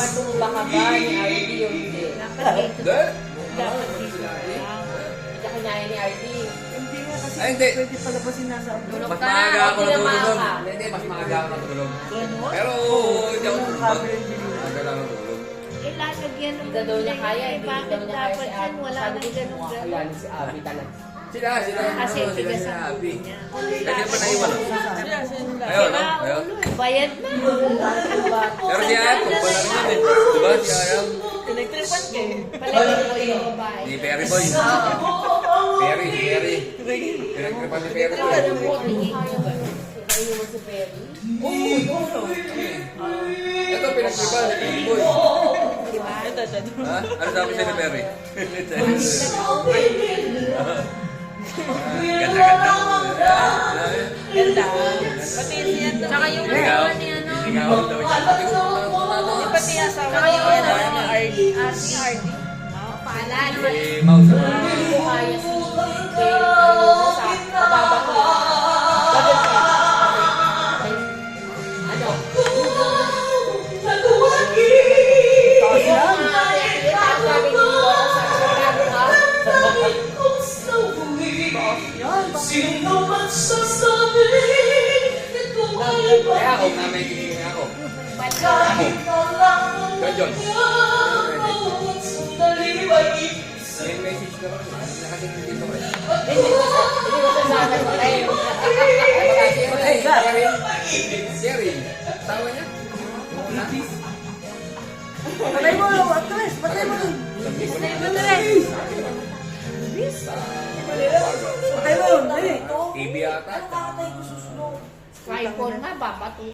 tumba ka ba ni RD o hindi? Dapat dito. Dapat dito. Hindi ka kinaya ni RD. Hindi nga kasi Ay, hindi. pwede palabas yung nasa abroad. Tulog Mas ka, maaga ako okay na natulog. maaga. Hindi, mas maaga ako natulog. Ganon? Pero hindi ako Yung tulog. camera yung binili. Maaga lang natulog. Eh, lalagyan ng Hindi ka daw niya kaya, Eh, hindi bakit daw niya kaya dapat si yan? Abby. Wala Sabi nang ko, ganon-ganon. kakayanin si Abby talaga. Sila. Kasi Sila tigas sila ang Abby. niya. Kasi pa naiwan. Ayun, no? Ayun. Bayad na. Pero si Ayam, kung pala rin yun eh. Diba si Ayam? Pinagtripan ka eh. Palagay mo yung babae. Ni Perry Boy. Perry. Pinagtripan ni Perry Boy. Kaya mo si Perry. Ito, pinagtripan ni Perry Boy. Diba? Ha? Ano sabi siya ni Perry? Ganda. Ganda. Pati yan daw. Saka yung Ikaw? asawa ni ano. Ikaw daw siya. Sabi ko, Di pati yung asawa Saka yung niya, ano, ni RD. Si RD. Paalan. si Mouse. Hindi ko kaya si Perry. Ano sa kababa ko. Bakit ka? Ano? Sabi ko, sa sarado ka. Kaya ako, may gising ako. John. May message ka ba? Nakatingin dito ka. Hindi ko sasabi ko kayo. Hey, Jerry. Tawa niya? Patay mo, actress! Patay mo! Patay mo! Dali! TV ata. Tripod nga, babato.